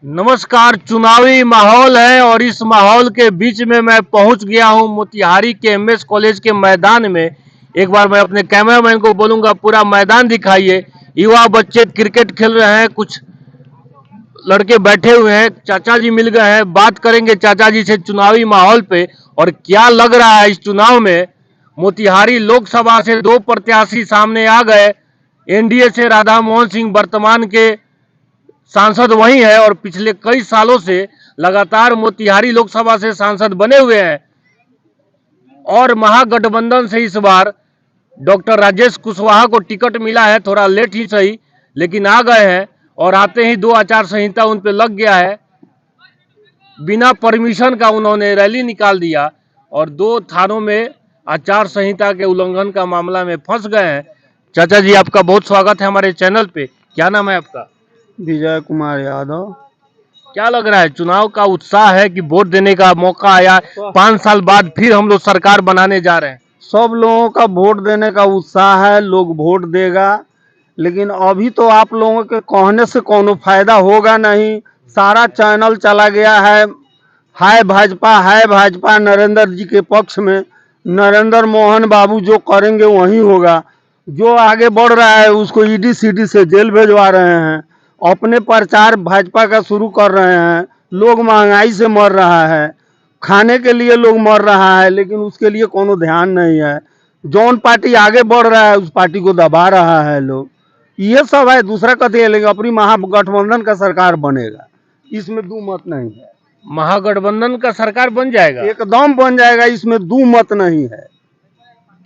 नमस्कार। चुनावी माहौल है और इस माहौल के बीच में मैं पहुंच गया हूं मोतिहारी के एमएस कॉलेज के मैदान में। एक बार मैं अपने कैमरामैन को बोलूंगा पूरा मैदान दिखाइए। युवा बच्चे क्रिकेट खेल रहे हैं, कुछ लड़के बैठे हुए हैं। चाचा जी मिल गए हैं, बात करेंगे चाचा जी से चुनावी माहौल पे और क्या लग रहा है इस चुनाव में। मोतिहारी लोकसभा से दो प्रत्याशी सामने आ गए। एनडीए से राधा मोहन सिंह वर्तमान के सांसद वही है और पिछले कई सालों से लगातार मोतिहारी लोकसभा से सांसद बने हुए हैं। और महागठबंधन से इस बार डॉक्टर राजेश कुशवाहा को टिकट मिला है, थोड़ा लेट ही सही लेकिन आ गए हैं। और आते ही दो आचार संहिता उन पे लग गया है। बिना परमिशन का उन्होंने रैली निकाल दिया और दो थानों में आचार संहिता के उल्लंघन का मामला में फंस गए हैं। चाचा जी आपका बहुत स्वागत है हमारे चैनल पे। क्या नाम है आपका? विजय कुमार यादव। क्या लग रहा है, चुनाव का उत्साह है कि वोट देने का मौका आया? 5 साल बाद फिर हम लोग सरकार बनाने जा रहे हैं। सब लोगों का वोट देने का उत्साह है, लोग वोट देगा, लेकिन अभी तो आप लोगों के कहने से कोनो फायदा होगा नहीं। सारा चैनल चला गया है हाय भाजपा नरेंद्र जी के पक्ष में। नरेंद्र मोहन बाबू जो करेंगे वही होगा। जो आगे बढ़ रहा है उसको ईडी सीडी से जेल भेजवा रहे हैं। अपने प्रचार भाजपा का शुरू कर रहे हैं। लोग महंगाई से मर रहा है, खाने के लिए लोग मर रहा है, लेकिन उसके लिए कोनो ध्यान नहीं है। जौन पार्टी आगे बढ़ रहा है उस पार्टी को दबा रहा है लोग। ये सब है, दूसरा कथी है, लेकिन अपनी महागठबंधन का सरकार बनेगा, इसमें दो मत नहीं है। महागठबंधन का सरकार बन जाएगा, एकदम बन जाएगा, इसमें दो मत नहीं है।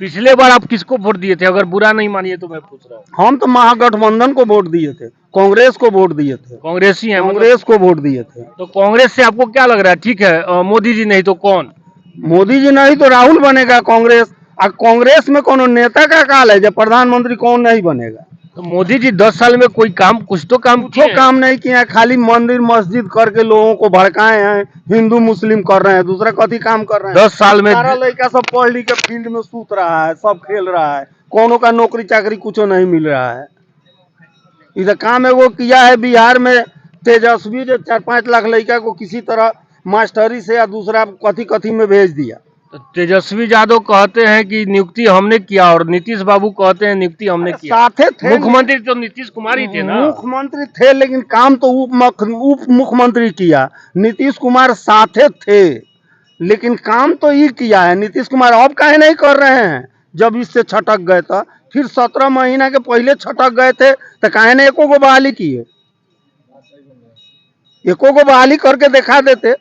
पिछले बार आप किसको वोट दिए थे? अगर बुरा नहीं मानिए तो मैं पूछ रहा हूँ। हम तो महागठबंधन को वोट दिए थे, कांग्रेस को वोट दिए थे। कांग्रेसी हैं? कांग्रेस को वोट दिए थे। तो कांग्रेस से आपको क्या लग रहा है? ठीक है, मोदी जी नहीं तो कौन? मोदी जी नहीं तो राहुल बनेगा कांग्रेस। और कांग्रेस में कोनो नेता का काल है जब प्रधानमंत्री कौन नहीं बनेगा। तो मोदी जी 10 साल में कोई काम, कुछ तो काम कुछ काम नहीं किया, खाली मंदिर मस्जिद करके लोगों को भड़काए हैं, हिंदू मुस्लिम कर रहे हैं, दूसरा कथी काम कर रहे हैं। 10 साल में सारा लड़का सब पढ़ लिख के फील्ड में सूत रहा है, सब खेल रहा है, कोनो का नौकरी चाकरी कुछ नहीं मिल रहा है। इधर काम एगो किया है बिहार में, तेजस्वी जो 4-5 लाख लड़का को किसी तरह मास्टरी से या दूसरा कथी कथी में भेज दिया। तो तेजस्वी यादव कहते हैं कि नियुक्ति हमने किया और नीतीश बाबू कहते हैं नियुक्ति हमने किया। साथे थे, मुख्यमंत्री तो नीतीश कुमार ही थे ना। मुख्यमंत्री थे लेकिन काम तो उप मुख्यमंत्री किया। नीतीश कुमार साथे थे लेकिन काम तो ये किया है नीतीश कुमार। अब काहे नहीं कर रहे हैं? जब इससे छटक गए तो फिर 17 महीना के पहले छटक गए थे तो काहे नहीं एको को बहाली किए? एको को बहाली करके दिखा देते।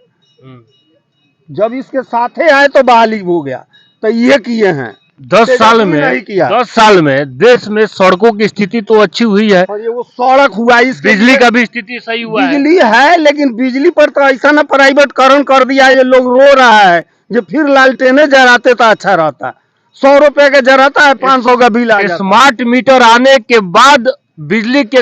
जब इसके साथे आए तो बहाली हो गया, तो ये किए हैं। 10 साल में नहीं किया। 10 साल में देश में सड़कों की स्थिति तो अच्छी हुई है, और ये वो सड़क हुआ, बिजली का भी स्थिति सही हुआ है। बिजली है लेकिन बिजली पर तो ऐसा ना प्राइवेटकरण कर दिया, ये लोग रो रहा है। जो फिर लालटेने जराते तो अच्छा रहता। 100 रुपए का जराता है, 500 का बिल आ जाता। स्मार्ट मीटर आने के बाद बिजली के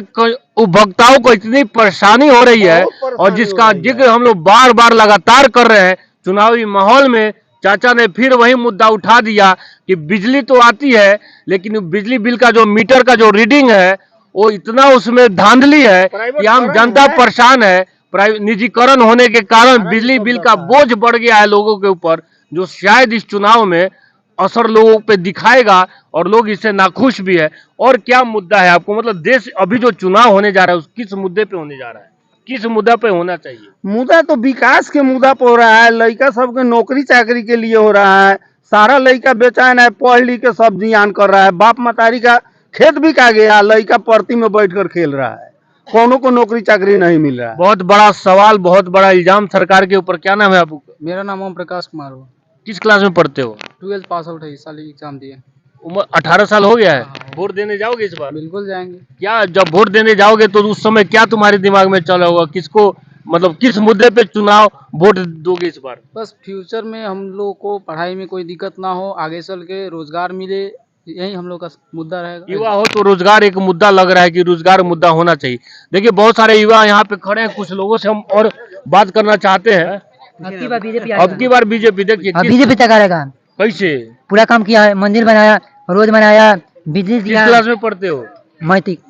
उपभोक्ताओं को इतनी परेशानी हो रही है और जिसका जिक्र हम लोग बार बार लगातार कर रहे हैं। चुनावी माहौल में चाचा ने फिर वही मुद्दा उठा दिया कि बिजली तो आती है लेकिन बिजली बिल का जो मीटर का जो रीडिंग है वो इतना उसमें धांधली है कि हम जनता परेशान है। निजीकरण होने के कारण बिजली बिल का बोझ बढ़ गया है लोगों के ऊपर, जो शायद इस चुनाव में असर लोगों पे दिखाएगा और लोग इससे नाखुश भी है। और क्या मुद्दा है आपको, मतलब देश अभी जो चुनाव होने जा रहा है उस किस मुद्दे पे होने जा रहा है, किस मुद्दा पे होना चाहिए? मुद्दा तो विकास के मुद्दा पे हो रहा है, लड़का सबके नौकरी चाकरी के लिए हो रहा है। सारा लड़का बेचैन है, पढ़ लिख के सब जियान कर रहा है। बाप मतारी का खेत बिका गया, लड़का परती में बैठकर खेल रहा है, कोनो को नौकरी चाकरी नहीं मिल रहा है। बहुत बड़ा सवाल, बहुत बड़ा इल्जाम सरकार के ऊपर। क्या नाम है आपका? मेरा नाम ओम प्रकाश कुमार हुआ। किस क्लास में पढ़ते हो? 12th पास आउट है, इस साल एग्जाम दिए। उम्र 18 साल हो गया है। वोट देने जाओगे इस बार? बिल्कुल जाएंगे। क्या जब वोट देने जाओगे तो उस समय क्या तुम्हारे दिमाग में चला होगा? किसको, मतलब किस मुद्दे पे चुनाव वोट दोगे इस बार? बस फ्यूचर में हम लोग को पढ़ाई में कोई दिक्कत ना हो, आगे चल के रोजगार मिले, यही हम लोग का मुद्दा रहेगा। युवा हो तो रोजगार एक मुद्दा लग रहा है कि रोजगार मुद्दा होना चाहिए। देखिए बहुत सारे युवा यहाँ पे खड़े हैं, कुछ लोगों से हम और बात करना चाहते हैं। अब की बार बीजेपी देखिए बीजेपी तक आएगा। कैसे? पूरा काम किया है, मंदिर बनाया, रोड बनाया, बिजली किस दिया। क्लास में पढ़ते हो? मैट्रिक।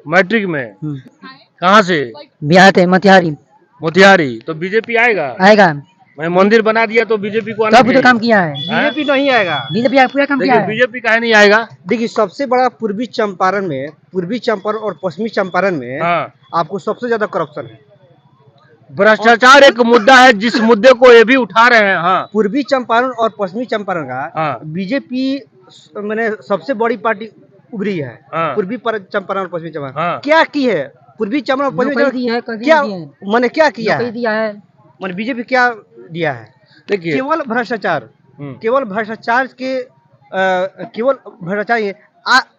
मैट्रिक में? कहाँ से? बिहार थे मोतिहारी। मोतिहारी तो बीजेपी आएगा। आएगा। मैं मंदिर बना दिया तो बीजेपी को आना सब कुछ चाहिए। काम किया है। बीजेपी नहीं आएगा। बीजेपी पूरा काम किया देखिए है। बीजेपी काहे नहीं आएगा। देखिए सबसे बड़ा पूर्वी चंपारण और पश्चिमी चंपारण में हाँ, आपको सबसे ज्यादा करप्शन है। भ्रष्टाचार एक मुद्दा है जिस मुद्दे को ये भी उठा रहे हैं। हाँ पूर्वी चंपारण और पश्चिमी चंपारण का हाँ बीजेपी मैंने सबसे बड़ी पार्टी उभरी है। हाँ। पूर्वी चंपारण और पश्चिमी चंपारण हाँ। क्या की है? पूर्वी चंपारण और पश्चिमी नौकरी दी है, चंपारण कर क्या दी है। मैंने क्या किया नौकरी है? दिया है। मैंने बीजेपी क्या दिया है? देखिए केवल भ्रष्टाचार, हम्म, केवल भ्रष्टाचार के केवल भ्रष्टाचार ये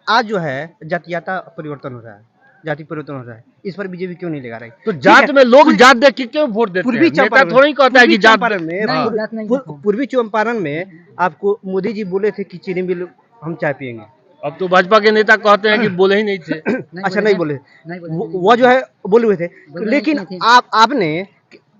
आज जो है जातीयता परिवर्तन हो रहा है, जाति परिवर्तन हो रहा है, इस पर बीजेपी क्यों नहीं लगा रही? तो जात में लोग जात देख के क्यों वोट देते हैं। पूर्वी नेता चंपारण थोड़ी कहता है कि जात चंपारण में हाँ। जात नहीं देखो। पूर्वी चंपारण में आपको मोदी जी बोले थे कि चीनी मिल हम चाय पियेंगे। अब तो भाजपा के नेता कहते हैं कि बोले ही नहीं थे। अच्छा नहीं बोले, नहीं बोले। वो जो है बोले हुए थे। बोले लेकिन नहीं थे। आपने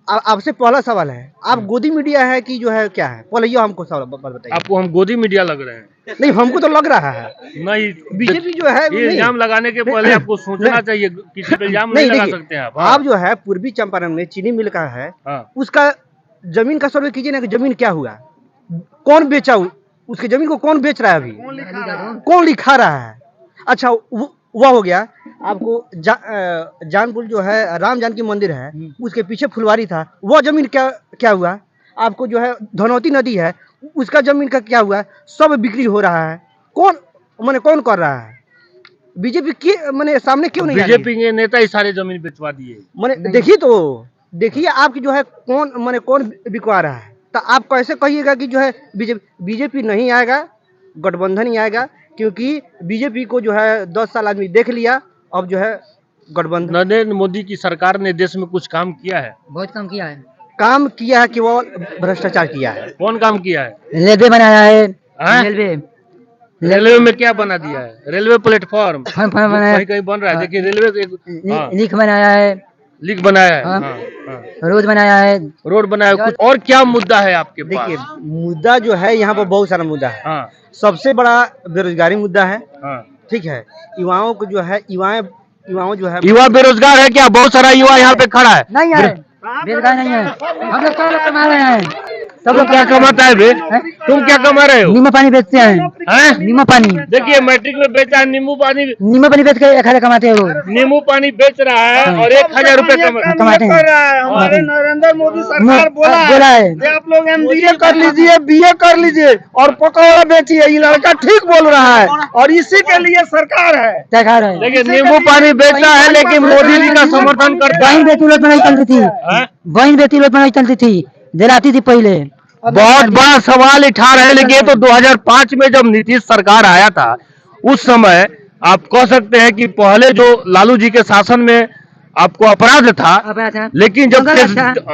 आपसे पहला सवाल है, आप गोदी मीडिया है कि जो है क्या है? पहले ये हमको सवाल बताइए। आपको हम गोदी मीडिया लग रहे हैं। नहीं हमको तो लग रहा है नहीं बीजेपी जो है ये नहीं। इल्जाम लगाने के पहले आपको सोचना चाहिए। किसी पे इल्जाम नहीं लगा देखिए, सकते हैं आप। हाँ, आप जो है पूर्वी चंपारण में चीनी मिल का है, हाँ, उसका जमीन का सर्वे कीजिए ना कि जमीन क्या हुआ, कौन बेचा, उसके जमीन को कौन बेच रहा है, अभी कौन लिखा रहा है। अच्छा वह हो गया। आपको जानपुर जो है राम जानकी मंदिर है, उसके पीछे फुलवारी था, वह जमीन क्या हुआ। आपको जो है धनौती नदी है, उसका जमीन का क्या हुआ। सब बिक्री हो रहा है। कौन कर रहा है? बीजेपी के सामने क्यों नहीं आ रही है? बीजेपी के नेता ही सारे जमीन बेचवा दिए। देखिए आपकी जो है कौन बिकवा रहा है। तो आप कैसे कहिएगा कि जो है बीजेपी नहीं आएगा, गठबंधन ही आएगा, क्योंकि बीजेपी को जो है 10 साल आदमी देख लिया, अब जो है गठबंधन। नरेंद्र मोदी की सरकार ने देश में कुछ काम किया है। बहुत काम किया है। काम किया है कि वो भ्रष्टाचार किया है। कौन काम किया है। रेलवे बनाया है। हाँ? रेलवे में क्या बना दिया है। रेलवे प्लेटफॉर्म बनाया, कहीं कहीं बन रहा है। देखिए रेलवे हाँ, लिख बनाया है। लीक बनाया है। हाँ। हाँ, हाँ। रोड बनाया है। रोड बनाया है। कुछ और क्या मुद्दा है आपके देखिए पास। मुद्दा जो है यहाँ पर बहुत सारा मुद्दा है। हाँ, सबसे बड़ा बेरोजगारी मुद्दा है। हाँ। ठीक है, युवाओं को जो है युवाओं जो है युवा बेरोजगार है क्या। बहुत सारा युवा यहाँ पे खड़ा है। नहीं है, बेरोजगार नहीं है। हम लोग क्या कमा रहे हैं। सब तुम लोग क्या कमाता है बे। तुम क्या कमा रहे हो। नींबू पानी बेचते हैं। हैं? नींबू पानी देखिए मैट्रिक में बेचा है नींबू पानी बेच के 1000 कमाते हैं लोग। नींबू पानी बेच रहा है और 1000 रुपए कमाते हैं। हमारे नरेंद्र मोदी सरकार बोला है कि आप लोग MBA कर लीजिए, BA कर लीजिए और पकौड़ा बेचिए। ये लड़का ठीक बोल रहा है और इसी के लिए सरकार है। क्या खा रहे हैं। देखिए नींबू पानी बेचा है लेकिन मोदी जी का समर्थन करता है। बहन बेटी लोग नहीं चलती थी। हैं? बहन बेटी लोग नहीं चलती थी, जलाती थी पहले। बहुत बड़ा सवाल उठा रहे हैं। लेकिन ये तो 2005 में जब नीतीश सरकार आया था उस समय आप कह सकते हैं कि पहले जो लालू जी के शासन में आपको अपराध था, लेकिन जब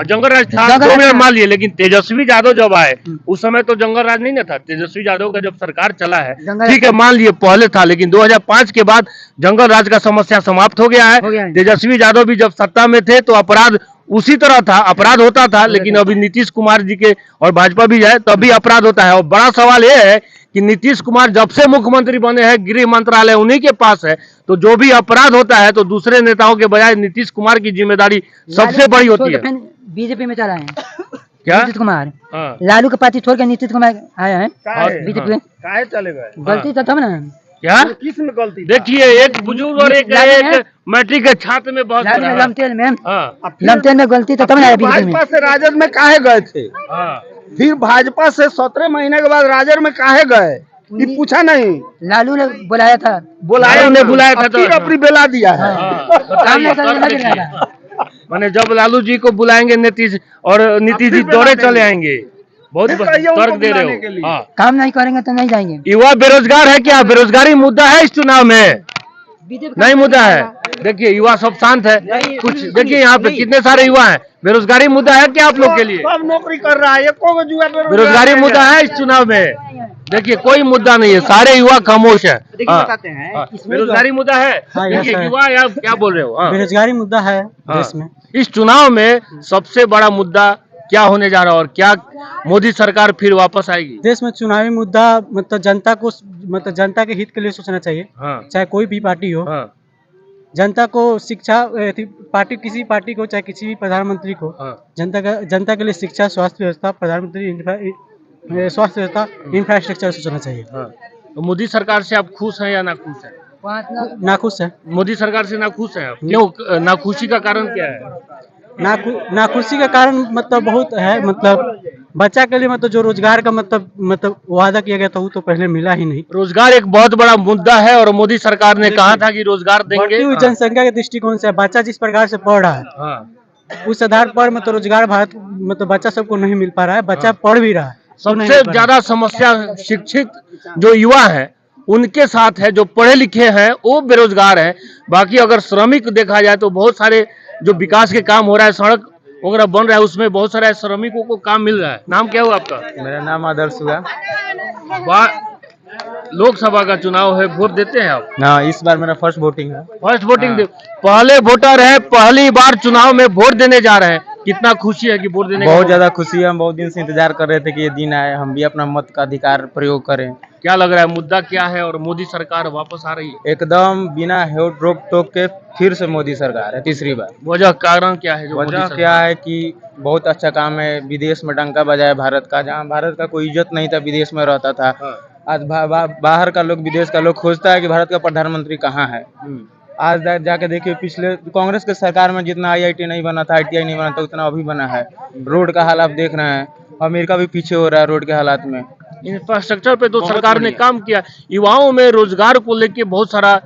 जंगल राज था 2 मिनट मान लिए। लेकिन तेजस्वी यादव जब आए उस समय तो जंगल राज नहीं ना था। तेजस्वी यादव का जब सरकार चला है ठीक है मान लिए पहले था, लेकिन 2005 के बाद जंगल राज का समस्या समाप्त हो गया है। तेजस्वी यादव भी जब सत्ता में थे तो अपराध उसी तरह था, अपराध होता था। लेकिन अभी नीतीश कुमार जी के और भाजपा भी जाए तभी अपराध होता है। और बड़ा सवाल यह है कि नीतीश कुमार जब से मुख्यमंत्री बने हैं गृह मंत्रालय उन्हीं के पास है, तो जो भी अपराध होता है तो दूसरे नेताओं के बजाय नीतीश कुमार की जिम्मेदारी सबसे बड़ी होती है। बीजेपी में चला है क्या नीतीश कुमार। हाँ। लालू का पार्टी छोड़ के नीतीश कुमार आया है बीजेपी में। काहे चले गए? गलती तो तब ना। क्या किसमें गलती? देखिए एक बुजुर्ग और एक मैट्रिक के छात्र में बहुत बड़ा है। लमतेल में हाँ, लमतेल में गलती तो तब ना बीजेपी में। भाजपा से राजद में काहे गए थे? हाँ। फिर भाजपा से 17 महीने के बाद राजद में काहे गए? ये पूछा नहीं? लालू ने बुलाया था। लालू ने बुलाया था तो फिर अपनी बेला दिया है। हाँ, काम नहीं बताइए, करने लग रहा था। माने जब लालू जी को बुलाएंगे नीतीश और नीतीश जी दौड़े चले आएंगे। बहुत तर्क दे रहे हो। हाँ। काम नहीं करेंगे तो नहीं जाएंगे। युवा बेरोजगार है क्या। बेरोजगारी मुद्दा है इस चुनाव में। नहीं मुद्दा है। देखिए युवा सब शांत है। कुछ देखिए यहाँ पे कितने सारे युवा हैं। बेरोजगारी मुद्दा है क्या आप लोग के लिए। सब नौकरी कर रहा है, बेरोजगारी मुद्दा है इस चुनाव में। देखिए कोई मुद्दा नहीं है, सारे युवा खामोश है। बताते हैं बेरोजगारी मुद्दा है। देखिए युवा या क्या बोल रहे हो। हाँ। बेरोजगारी मुद्दा है देश में। इस चुनाव में सबसे बड़ा मुद्दा क्या होने जा रहा है और क्या मोदी सरकार फिर वापस आएगी। देश में चुनावी मुद्दा मतलब जनता के हित के लिए सोचना चाहिए। हाँ। चाहे कोई भी पार्टी हो। हाँ। जनता को शिक्षा पार्टी किसी पार्टी को चाहे किसी भी प्रधानमंत्री को हाँ। जनता के लिए शिक्षा, स्वास्थ्य व्यवस्था, स्वास्थ्य व्यवस्था, इंफ्रास्ट्रक्चर सोचना चाहिए। हाँ। तो मोदी सरकार से आप खुश हैं या नाखुश हैं? नाखुश है। मोदी सरकार से नाखुश हैं आप? क्यों नाखुशी का कारण क्या है? नाखुशी का कारण मतलब बहुत है, मतलब बच्चा के लिए मतलब जो रोजगार का मतलब वादा किया गया था वो तो पहले मिला ही नहीं। रोजगार एक बहुत बड़ा मुद्दा है और मोदी सरकार ने कहा था कि रोजगार देंगे। बढ़ती हुई जनसंख्या के दृष्टिकोण से बच्चा जिस प्रकार से पढ़ रहा है, हाँ। उस आधार पर मतलब रोजगार भारत मतलब बच्चा सबको नहीं मिल पा रहा है। बच्चा पढ़ भी रहा है, सबसे ज्यादा समस्या शिक्षित जो युवा है उनके साथ है। जो पढ़े लिखे हैं वो बेरोजगार है। बाकी अगर श्रमिक देखा जाए तो बहुत सारे जो विकास के काम हो रहा है, सड़क वगैरह बन रहा है, उसमें बहुत सारे श्रमिकों को काम मिल रहा है। नाम क्या हुआ आपका? मेरा नाम आदर्श हुआ। लोकसभा का चुनाव है, वोट देते हैं आप? हाँ, इस बार मेरा फर्स्ट वोटिंग है। फर्स्ट वोटिंग पहले वोटर है, पहली बार चुनाव में वोट देने जा रहे हैं। कितना खुशी है कि वोट देने? बहुत ज्यादा खुशी है। हम बहुत दिन से इंतजार कर रहे थे कि ये दिन आए, हम भी अपना मत का अधिकार प्रयोग करें। क्या लग रहा है मुद्दा क्या है और मोदी सरकार वापस आ रही है? एकदम बिना रोक टोक के फिर से मोदी सरकार है तीसरी बार। वजह कारण क्या है? जो वजह क्या है कि बहुत अच्छा काम है। विदेश में डंका बजाया भारत का, जहाँ भारत का कोई इज्जत नहीं था, विदेश में रहता था। आज बाहर का लोग, विदेश का लोग खोजता है कि भारत का प्रधानमंत्री कहाँ है। आज जाके देखिए, पिछले कांग्रेस के सरकार में जितना IIT नहीं बना था, ITI नहीं बना था, उतना अभी बना है। रोड का हाल आप देख रहे हैं, अमेरिका भी पीछे हो रहा है रोड के हालात में। इंफ्रास्ट्रक्चर पे तो सरकार ने काम किया। युवाओं में रोजगार को लेके बहुत सारा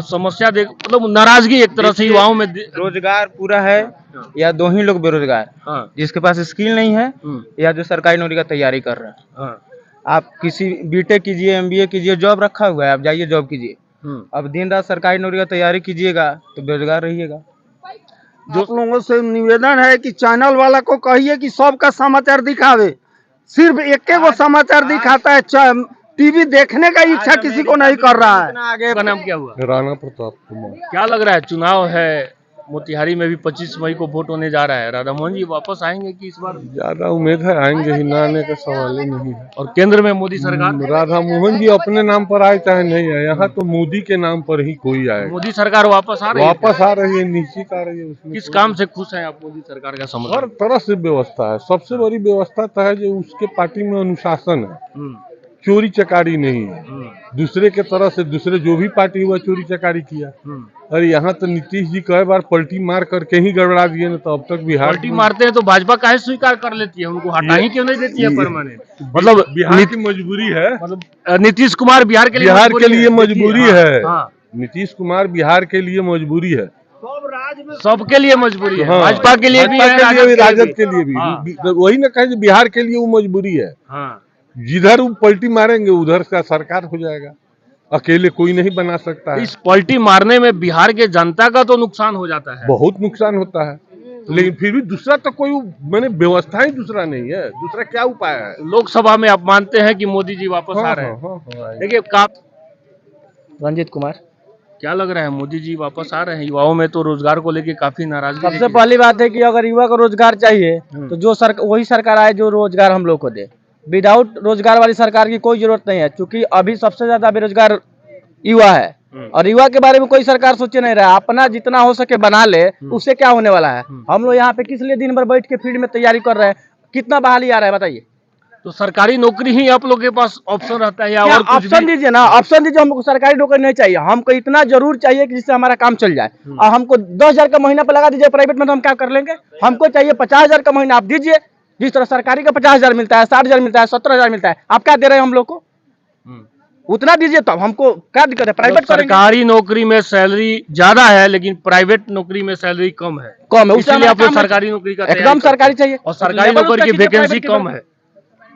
समस्या मतलब नाराजगी एक तरह से युवाओं में। रोजगार पूरा है या दो ही लोग बेरोजगार, जिसके पास स्किल नहीं है या जो सरकारी नौकरी का तैयारी कर रहा है। आप किसी BTech कीजिए, MBA कीजिए, जॉब रखा हुआ है, आप जाइए जॉब कीजिए। अब दिन रात सरकारी नौकरी का तैयारी कीजिएगा तो बेरोजगार रहिएगा। आप लोगों से निवेदन है कि चैनल वाला को कहिए कि सबका समाचार दिखावे। सिर्फ एक वो समाचार दिखाता है, टीवी देखने का इच्छा किसी को नहीं कर रहा है। आगे का नाम क्या हुआ? राणा प्रताप कुमार। क्या लग रहा है? चुनाव है, मोतिहारी में भी 25 मई को वोट होने जा रहा है। राधा मोहन जी वापस आएंगे कि इस बार? ज्यादा उम्मीद है आएंगे ही, ना आने का सवाल ही नहीं है। और केंद्र में मोदी सरकार? राधा मोहन जी अपने नाम पर आए चाहे नहीं आए, यहाँ तो मोदी के नाम पर ही कोई आए। मोदी सरकार वापस आ रही है? वापस आ रही है, निश्चित आ रही है। उसमें किस काम से खुश हैं आप मोदी सरकार का? समझ हर तरह से व्यवस्था है। सबसे बड़ी व्यवस्था तो है जो उसके पार्टी में अनुशासन है, चोरी चकारी नहीं है। दूसरे के तरह से दूसरे जो भी पार्टी हुआ चोरी चकारी किया। अरे यहाँ तो नीतीश जी कई बार पलटी मार करके ही गड़बड़ा दिए ना, तो अब तक बिहार पलटी मारते हैं तो भाजपा काहे स्वीकार कर लेती है? उनको हटा ही क्यों नहीं देती है परमानेंट? मतलब बिहार की मजबूरी है। मतलब नीतीश कुमार बिहार के लिए मजबूरी है। नीतीश कुमार बिहार के लिए मजबूरी है, सबके लिए मजबूरी है। हाँ। भाजपा के लिए भी है, राजद के लिए भी। वही ना कहे बिहार के लिए वो मजबूरी है। जिधर वो पलटी मारेंगे उधर का सरकार हो जाएगा। अकेले कोई नहीं बना सकता है। इस पलटी मारने में बिहार के जनता का तो नुकसान हो जाता है, बहुत नुकसान होता है। लेकिन फिर भी दूसरा तो कोई मैंने व्यवस्था ही दूसरा नहीं है। दूसरा क्या उपाय है? लोकसभा में आप मानते हैं कि मोदी जी वापस आ रहे हैं? देखिए रंजीत कुमार। क्या लग रहा है मोदी जी वापस आ रहे हैं? युवाओं में तो रोजगार को लेके काफी नाराजगी। सबसे पहली बात है कि अगर युवा को रोजगार चाहिए तो जो वही सरकार आए जो रोजगार हम लोग को दे। विदाउट रोजगार वाली सरकार की कोई जरूरत नहीं है, क्योंकि अभी सबसे ज्यादा बेरोजगार युवा है और युवा के बारे में कोई सरकार सोचे नहीं रहा। अपना जितना हो सके बना ले, उससे क्या होने वाला है? हम लोग यहाँ पे किस लिए दिन भर बैठ के फील्ड में तैयारी कर रहे हैं? कितना बहाली आ रहा है बताइए? तो सरकारी नौकरी ही आप लोग के पास ऑप्शन रहता है या और ऑप्शन दीजिए ना, ऑप्शन दीजिए। हमको सरकारी नौकरी नहीं चाहिए, हमको इतना जरूर चाहिए कि जिससे हमारा काम चल जाए। और हमको 10,000 का महीना पे लगा दीजिए प्राइवेट में, तो हम क्या कर लेंगे? हमको चाहिए 50,000 का महीना आप दीजिए। जिस तरह सरकारी का 50,000 मिलता है, 60,000 मिलता है, 17,000 मिलता है, आप क्या दे रहे हैं हम लोग को? उतना दीजिए, तब हमको क्या दिक्कत है? प्राइवेट सरकारी नौकरी में सैलरी ज्यादा है लेकिन प्राइवेट नौकरी में सैलरी कम है। इसलिए आप लोग सरकारी नौकरी का एकदम सरकारी चाहिए और सरकारी नौकरी की वैकेंसी कम है।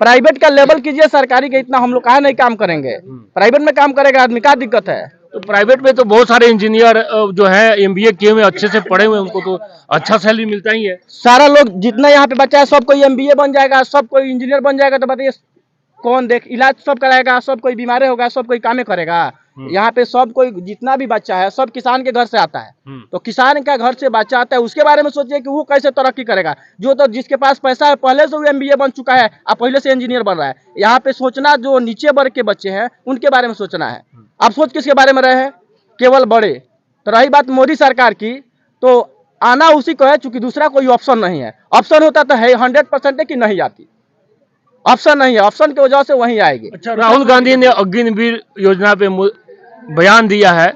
प्राइवेट का लेवल कीजिए, सरकारी का इतना हम लोग काहे नहीं काम करेंगे? प्राइवेट में काम करेगा आदमी, क्या दिक्कत है? तो प्राइवेट में तो बहुत सारे इंजीनियर जो है MBA किए हुए अच्छे से पढ़े हुए, उनको तो अच्छा सैलरी मिलता ही है। सारा लोग जितना यहाँ पे बच्चा है सब कोई MBA बन जाएगा, सब कोई इंजीनियर बन जाएगा, तो बताइए कौन इलाज सब कराएगा? सब कोई बीमार होगा, सब कोई कामे करेगा? यहाँ पे सब कोई जितना भी बच्चा है सब किसान के घर से आता है। तो किसान का घर से बच्चा आता है, उसके बारे में सोचिए कि वो कैसे तरक्की करेगा। जो तो जिसके पास पैसा है पहले से वो MBA बन चुका है, अब पहले से इंजीनियर बन रहा है। यहाँ पे सोचना जो नीचे वर्ग के बच्चे हैं उनके बारे में सोचना है। आप सोच किसके बारे में रहे हैं? केवल बड़े। तो रही बात मोदी सरकार की, तो आना उसी को है, चूंकि दूसरा कोई ऑप्शन नहीं है। ऑप्शन होता तो है 100% है कि नहीं आती, ऑप्शन नहीं है, ऑप्शन की वजह से वहीं आएगी। अच्छा, राहुल गांधी ने अग्निवीर योजना पे बयान दिया है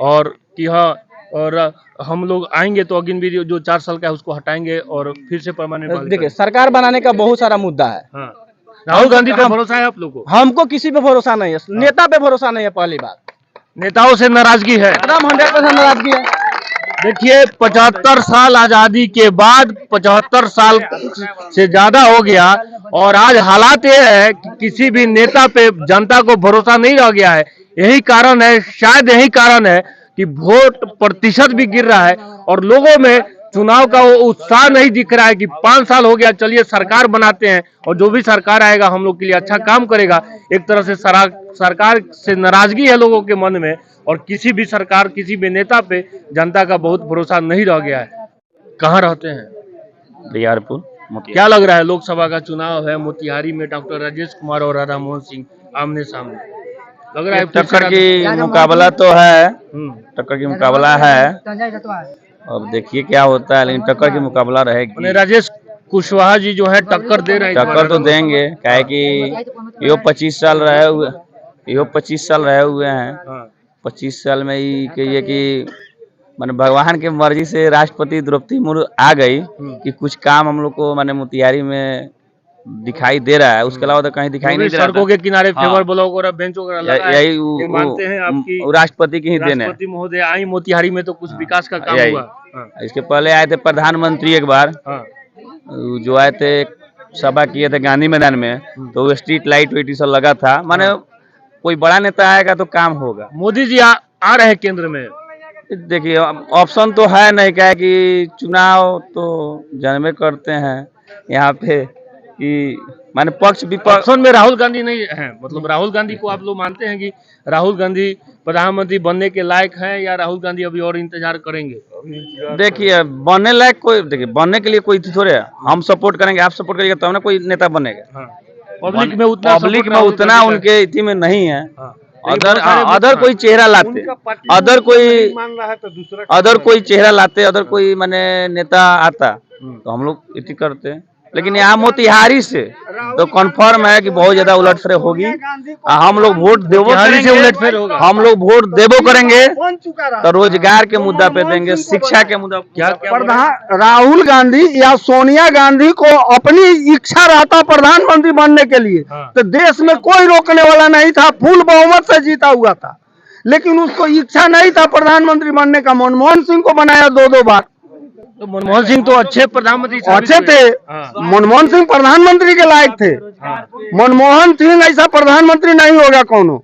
और कि हाँ, और हम लोग आएंगे तो अग्निवीर जो 4 साल का है उसको हटाएंगे और फिर से परमानेंट। देखिए, सरकार बनाने का बहुत सारा मुद्दा है। हाँ। राहुल गांधी पे भरोसा है आप लोगों को? हमको किसी पे भरोसा नहीं है, नेता पे भरोसा नहीं है। पहली बात, नेताओं से नाराजगी है, एकदम 100% नाराजगी है। देखिए 75 साल आजादी के बाद 75 साल से ज्यादा हो गया और आज हालात ये है कि किसी भी नेता पे जनता को भरोसा नहीं रह गया है। यही कारण है, शायद यही कारण है कि वोट प्रतिशत भी गिर रहा है और लोगों में चुनाव का वो उत्साह नहीं दिख रहा है कि 5 साल हो गया, चलिए सरकार बनाते हैं और जो भी सरकार आएगा हम लोग के लिए अच्छा काम करेगा। एक तरह से सरकार से नाराजगी है लोगों के मन में और किसी भी सरकार, किसी भी नेता पे जनता का बहुत भरोसा नहीं रह गया है। कहाँ रहते हैं? बरियारपुर। क्या लग रहा है, लोकसभा का चुनाव है, मोतिहारी में डॉक्टर राजेश कुमार और राधा मोहन सिंह आमने सामने, लग रहा है टक्कर की मुकाबला तो है, टक्कर की मुकाबला है। अब देखिए क्या होता है, लेकिन टक्कर की मुकाबला रहेगी। राजेश कुशवाहा जी जो है टक्कर दे रहे हैं, टक्कर तो देंगे, क्या है कि यो 25 साल रहे हुए हैं। 25 साल में ही कहिए कि माने भगवान के मर्जी से राष्ट्रपति द्रौपदी मुर्मू आ गई कि कुछ काम हम लोग को माने मोतिहारी में दिखाई दे रहा है, उसके अलावा तो कहीं दिखाई नहीं दे रहा। सड़कों के किनारे फेवर ब्लॉक और बेंच वगैरह लगा है, यही मानते हैं आपकी राष्ट्रपति की ही देन है। राष्ट्रपति महोदय आई मोतिहारी में तो कुछ विकास का काम हुआ। इसके पहले आए थे प्रधानमंत्री एक बार, जो आए थे सभा किए थे गांधी मैदान में, तो वो स्ट्रीट लाइट वेट सब लगा था। माने कोई बड़ा नेता आएगा तो काम होगा। मोदी जी आ रहे हैं केंद्र में। देखिए ऑप्शन तो है नहीं, क्या है कि चुनाव तो जानबे करते हैं यहाँ पे कि माने पक्ष विपक्ष। ऑप्शन में राहुल गांधी नहीं है, मतलब राहुल गांधी को आप लोग मानते हैं कि राहुल गांधी प्रधानमंत्री बनने के लायक हैं या राहुल गांधी अभी और इंतजार करेंगे? देखिए बनने लायक कोई, देखिए बनने के लिए कोई थोड़े है, हम सपोर्ट करेंगे, आप सपोर्ट करेंगे तब ना कोई नेता बनेगा। पब्लिक में उतना उनके इति में नहीं है। अदर कोई चेहरा लाते, अदर कोई चेहरा लाते, अदर कोई माने नेता आता तो हम लोग इति करते। लेकिन यहाँ मोतिहारी से तो कंफर्म है कि बहुत ज्यादा उलटफेर होगी। हम लोग वोट देबो करेंगे, हम लोग वोट देबो करेंगे तो रोजगार के मुद्दा पे देंगे, शिक्षा के मुद्दा। क्या प्रधान राहुल गांधी या सोनिया गांधी को अपनी इच्छा रहता प्रधानमंत्री बनने के लिए तो देश में कोई रोकने वाला नहीं था, फुल बहुमत से जीता हुआ था। लेकिन उसको इच्छा नहीं था प्रधानमंत्री बनने का। मनमोहन सिंह को बनाया 2 बार। तो मनमोहन सिंह तो अच्छे प्रधानमंत्री अच्छे थे, मनमोहन सिंह प्रधानमंत्री के लायक थे। मनमोहन सिंह ऐसा प्रधानमंत्री नहीं होगा कौनो।